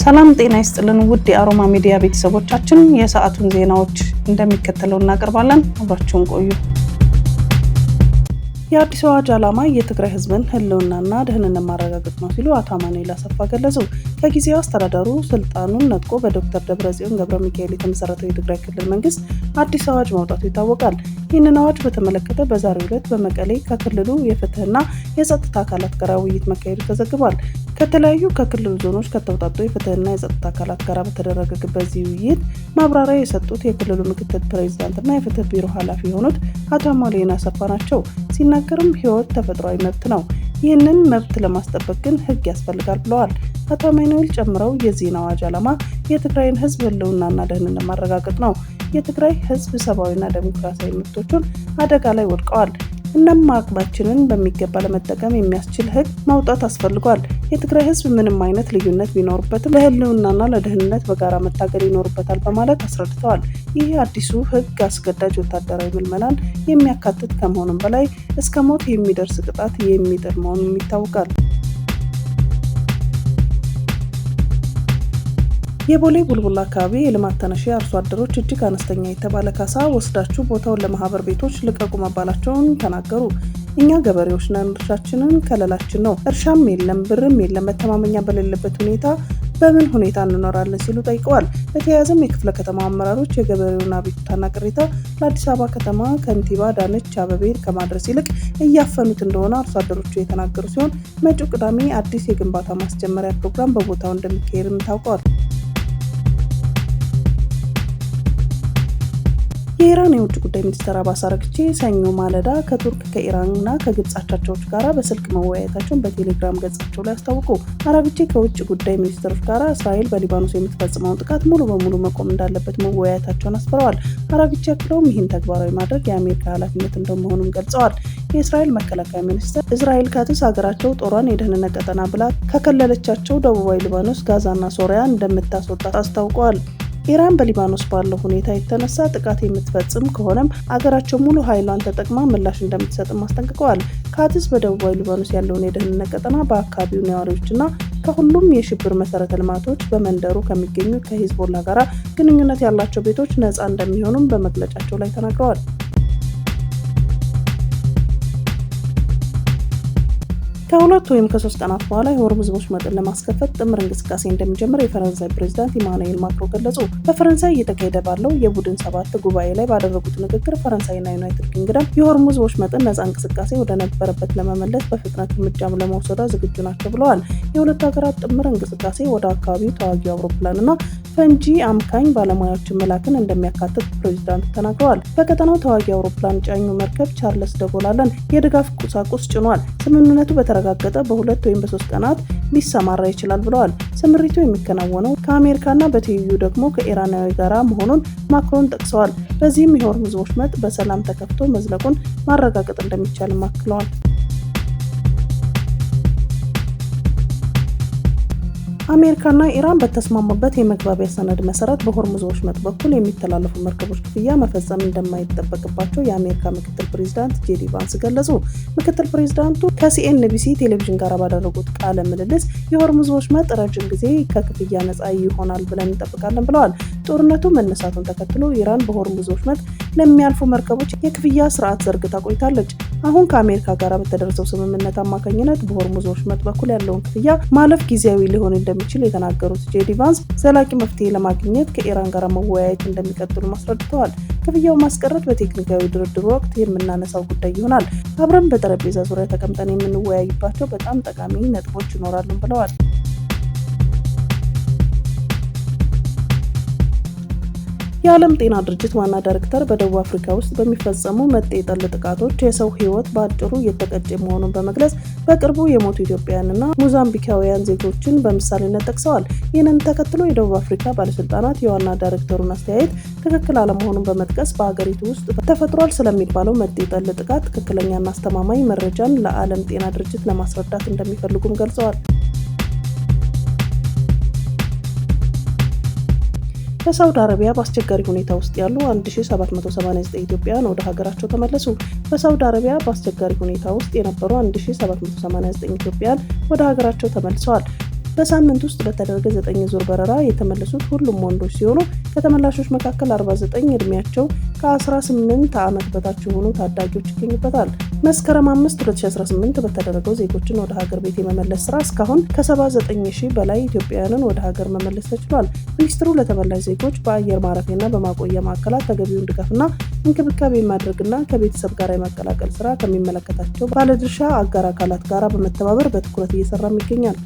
ሰላም ጤና ይስጥልን ውድ የአሮማ ሚዲያ ቤተሰቦቻችን፣ የሰዓቱን ዜናዎች እንደሚከተለው እናቀርባለን። አብራችሁን ቆዩ። የአዲስ አዋጅ ዓላማ የትግራይ ህዝብን ህልውናና ደህንነት ማረጋገጥ ነው ሲሉ አቶ አማኑኤል አሰፋ ገለጹ። ከጊዜያዊ አስተዳደሩ ስልጣኑን ነጥቆ በዶክተር ደብረጽዮን ገብረሚካኤል የተመሰረተው የትግራይ ክልል መንግስት አዲስ አዋጅ ማውጣቱ ይታወቃል። ይህንን አዋጅ በተመለከተ በዛሬው ዕለት በመቀሌ ከክልሉ የፍትህና የጸጥታ አካላት ጋር ውይይት መካሄዱ ተዘግቧል። ከተለያዩ ከክልሉ ዞኖች ከተውጣጡ የፍትህና የጸጥታ አካላት ጋር በተደረገ በዚህ ውይይት ማብራሪያ የሰጡት የክልሉ ምክትል ፕሬዚዳንትና የፍትህ ቢሮ ኃላፊ የሆኑት አቶ አማኑኤል አሰፋ ናቸው። ሲናገርም ህይወት ተፈጥሯዊ መብት ነው፣ ይህንን መብት ለማስጠበቅ ግን ህግ ያስፈልጋል ብለዋል። አቶ አማኑኤል ጨምረው የዚህን አዋጅ ዓላማ የትግራይን ህዝብ ህልውናና ደህንነት ማረጋገጥ ነው። የትግራይ ህዝብ ሰብአዊና ዴሞክራሲያዊ መብቶቹን አደጋ ላይ ወድቀዋል። እናም አቅማችንን በሚገባ ለመጠቀም የሚያስችል ህግ ማውጣት አስፈልጓል። የትግራይ ህዝብ ምንም አይነት ልዩነት ቢኖርበትም ለህልውናና ለደህንነት በጋራ መታገል ይኖርበታል በማለት አስረድተዋል። ይህ አዲሱ ህግ አስገዳጅ ወታደራዊ ምልመላን የሚያካትት ከመሆኑም በላይ እስከ ሞት የሚደርስ ቅጣት የሚጥል መሆኑም ይታወቃል። የቦሌ ቡልቡላ አካባቢ የልማት ተነሺ አርሶ አደሮች እጅግ አነስተኛ የተባለ ካሳ ወስዳችሁ ቦታውን ለማህበር ቤቶች ልቀቁ መባላቸውን ተናገሩ። እኛ ገበሬዎች ነን፣ እርሻችንን ከለላችን ነው፣ እርሻም የለም ብርም የለም፣ መተማመኛ በሌለበት ሁኔታ በምን ሁኔታ እንኖራለን ሲሉ ጠይቀዋል። በተያያዘም የክፍለ ከተማ አመራሮች የገበሬውን አቤቱታና ቅሬታ ለአዲስ አበባ ከተማ ከንቲባ አዳነች አቤቤ ከማድረስ ይልቅ እያፈኑት እንደሆነ አርሶ አደሮቹ የተናገሩ ሲሆን መጪው ቅዳሜ አዲስ የግንባታ ማስጀመሪያ ፕሮግራም በቦታው እንደሚካሄድም ታውቋል። የኢራን የውጭ ጉዳይ ሚኒስትር አባስ አራግቺ ሰኞ ማለዳ ከቱርክ ከኢራንና ከግብጽ አቻዎቻቸው ጋር በስልክ መወያየታቸውን በቴሌግራም ገጻቸው ላይ አስታወቁ። አራግቺ ከውጭ ጉዳይ ሚኒስትሮች ጋር እስራኤል በሊባኖስ የምትፈጽመውን ጥቃት ሙሉ በሙሉ መቆም እንዳለበት መወያየታቸውን አስፍረዋል። አራግቺ አክለውም ይህን ተግባራዊ ማድረግ የአሜሪካ ኃላፊነት እንደመሆኑም ገልጸዋል። የእስራኤል መከላከያ ሚኒስትር እስራኤል ካትስ ሀገራቸው ጦሯን የደህንነት ቀጠና ብላ ከከለለቻቸው ደቡባዊ ሊባኖስ፣ ጋዛና ሶሪያ እንደምታስወጣ አስታውቀዋል። ኢራን በሊባኖስ ባለው ሁኔታ የተነሳ ጥቃት የምትፈጽም ከሆነም አገራቸው ሙሉ ኃይሏን ተጠቅማ ምላሽ እንደምትሰጥም አስጠንቅቀዋል። ካትስ በደቡባዊ ሊባኖስ ያለውን የደህንነት ቀጠና በአካባቢው ነዋሪዎችና ከሁሉም የሽብር መሰረተ ልማቶች በመንደሩ ከሚገኙ ከሂዝቦላ ጋር ግንኙነት ያላቸው ቤቶች ነፃ እንደሚሆኑም በመግለጫቸው ላይ ተናግረዋል። ከሁለት ወይም ከሶስት ቀናት በኋላ የሆርሙዝ ወሽመጥን ለማስከፈት ጥምር እንቅስቃሴ እንደሚጀምር የፈረንሳይ ፕሬዚዳንት ኢማኑኤል ማክሮን ገለጹ። በፈረንሳይ እየተካሄደ ባለው የቡድን 7 ጉባኤ ላይ ባደረጉት ንግግር ፈረንሳይና ዩናይትድ ኪንግደም የሆርሙዝ ወሽመጥን ነፃ እንቅስቃሴ ወደ ነበረበት ለመመለስ በፍጥነት እርምጃም ለመውሰድ ዝግጁ ናቸው ብለዋል። የሁለቱ ሀገራት ጥምር እንቅስቃሴ ወደ አካባቢው ተዋጊ አውሮፕላንና ፈንጂ አምካኝ ባለሙያዎችን መላክን እንደሚያካትት ፕሬዚዳንቱ ተናግረዋል። በቀጠናው ተዋጊ አውሮፕላን ጫኙ መርከብ ቻርልስ ደጎላለን የድጋፍ ቁሳቁስ ጭኗል። ስምምነቱ በተረጋገጠ በሁለት ወይም በሶስት ቀናት ሊሰማራ ይችላል ብለዋል። ስምሪቱ የሚከናወነው ከአሜሪካና በትይዩ ደግሞ ከኢራናዊ ጋራ መሆኑን ማክሮን ጠቅሰዋል። በዚህም የሆርሙዝ ወሽመጥ በሰላም ተከፍቶ መዝለቁን ማረጋገጥ እንደሚቻልም አክለዋል። አሜሪካና ኢራን በተስማሙበት የመግባቢያ ሰነድ መሰረት በሆርሙዝ ወሽመጥ በኩል የሚተላለፉ መርከቦች ክፍያ መፈጸም እንደማይጠበቅባቸው የአሜሪካ ምክትል ፕሬዚዳንት ጄዲ ቫንስ ገለጹ። ምክትል ፕሬዚዳንቱ ከሲኤንቢሲ ቴሌቪዥን ጋር ባደረጉት ቃለ ምልልስ የሆርሙዝ ወሽመጥ ረጅም ጊዜ ከክፍያ ነፃ ይሆናል ብለን እንጠብቃለን ብለዋል። ጦርነቱ መነሳቱን ተከትሎ ኢራን በሆርሙዝ ወሽመጥ ለሚያልፉ መርከቦች የክፍያ ስርዓት ዘርግታ ቆይታለች። አሁን ከአሜሪካ ጋር በተደረሰው ስምምነት አማካኝነት በሆርሙዝ ወሽመጥ በኩል ያለውን ክፍያ ማለፍ ጊዜያዊ ሊሆን እንደሚችል የተናገሩት ጄዲ ቫንስ ዘላቂ መፍትሄ ለማግኘት ከኢራን ጋር መወያየት እንደሚቀጥሉ አስረድተዋል። ክፍያው ማስቀረት በቴክኒካዊ ድርድር ወቅት የምናነሳው ጉዳይ ይሆናል። አብረን በጠረጴዛ ዙሪያ ተቀምጠን የምንወያይባቸው በጣም ጠቃሚ ነጥቦች ይኖራሉ ብለዋል። የዓለም ጤና ድርጅት ዋና ዳይሬክተር በደቡብ አፍሪካ ውስጥ በሚፈጸሙ መጤ ጠል ጥቃቶች የሰው ሕይወት በአጭሩ እየተቀጨ መሆኑን በመግለጽ በቅርቡ የሞቱ ኢትዮጵያውያንና ሞዛምቢካውያን ዜጎችን በምሳሌነት ጠቅሰዋል። ይህንን ተከትሎ የደቡብ አፍሪካ ባለስልጣናት የዋና ዳይሬክተሩን አስተያየት ትክክል አለመሆኑን በመጥቀስ በሀገሪቱ ውስጥ ተፈጥሯል ስለሚባለው መጤ ጠል ጥቃት ትክክለኛና አስተማማኝ መረጃን ለዓለም ጤና ድርጅት ለማስረዳት እንደሚፈልጉም ገልጸዋል። በሳውዲ አረቢያ በአስቸጋሪ ሁኔታ ውስጥ ያሉ 1789 ኢትዮጵያውያን ወደ ሀገራቸው ተመለሱ። በሳውዲ አረቢያ በአስቸጋሪ ሁኔታ ውስጥ የነበሩ 1789 ኢትዮጵያውያን ወደ ሀገራቸው ተመልሰዋል። በሳምንት ውስጥ በተደረገ 9 ዙር በረራ የተመለሱት ሁሉም ወንዶች ሲሆኑ ከተመላሾች መካከል 49 እድሜያቸው ከ18 ዓመት በታች የሆኑ ታዳጊዎች ይገኙበታል። መስከረም 5 2018 በተደረገው ዜጎችን ወደ ሀገር ቤት የመመለስ ስራ እስካሁን ከ79,000 በላይ ኢትዮጵያውያንን ወደ ሀገር መመለስ ተችሏል። ሚኒስትሩ ለተመላሽ ዜጎች በአየር ማረፊያና በማቆያ ማዕከላት ተገቢውን ድጋፍና እንክብካቤ የማድረግና ከቤተሰብ ጋር የማቀላቀል ስራ ከሚመለከታቸው ባለድርሻ አጋር አካላት ጋር በመተባበር በትኩረት እየሰራም ይገኛል።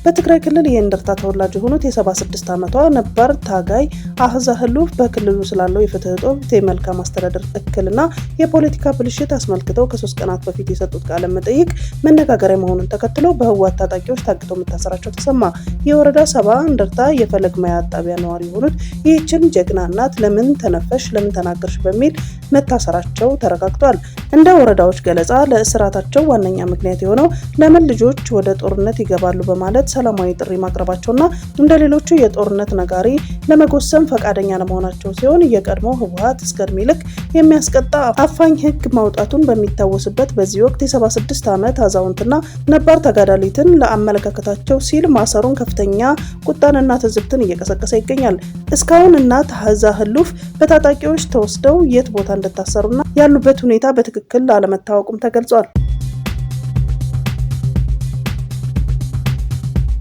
በትግራይ ክልል የእንደርታ ተወላጅ የሆኑት የ76 ዓመቷ ነባር ታጋይ አህዛ ህሉፍ በክልሉ ስላለው የፍትህ እጦት፣ የመልካም አስተዳደር እክልና የፖለቲካ ብልሽት አስመልክተው ከ3 ቀናት በፊት የሰጡት ቃለ መጠይቅ መነጋገሪያ መሆኑን ተከትሎ በህወሓት ታጣቂዎች ታግተው መታሰራቸው ተሰማ። የወረዳ 7 እንደርታ የፈለግ ማያ ጣቢያ ነዋሪ የሆኑት ይህችን ጀግና እናት ለምን ተነፈሽ፣ ለምን ተናገርሽ በሚል መታሰራቸው ተረጋግጧል። እንደ ወረዳዎች ገለጻ ለእስራታቸው ዋነኛ ምክንያት የሆነው ለምን ልጆች ወደ ጦርነት ይገባሉ በማለት ሰላማዊ ጥሪ ማቅረባቸውና እንደሌሎቹ የጦርነት ነጋሪ ለመጎሰም ፈቃደኛ ለመሆናቸው ሲሆን የቀድሞ ህወሓት እስከ ዕድሜ ልክ የሚያስቀጣ አፋኝ ህግ ማውጣቱን በሚታወስበት በዚህ ወቅት የ76 ዓመት አዛውንትና ነባር ተጋዳሊትን ለአመለካከታቸው ሲል ማሰሩን ከፍተኛ ቁጣንና ትዝብትን እየቀሰቀሰ ይገኛል። እስካሁን እናት አህዛ ህሉፍ በታጣቂዎች ተወስደው የት ቦታ እንደታሰሩና ያሉበት ሁኔታ በትክክል አለመታወቁም ተገልጿል።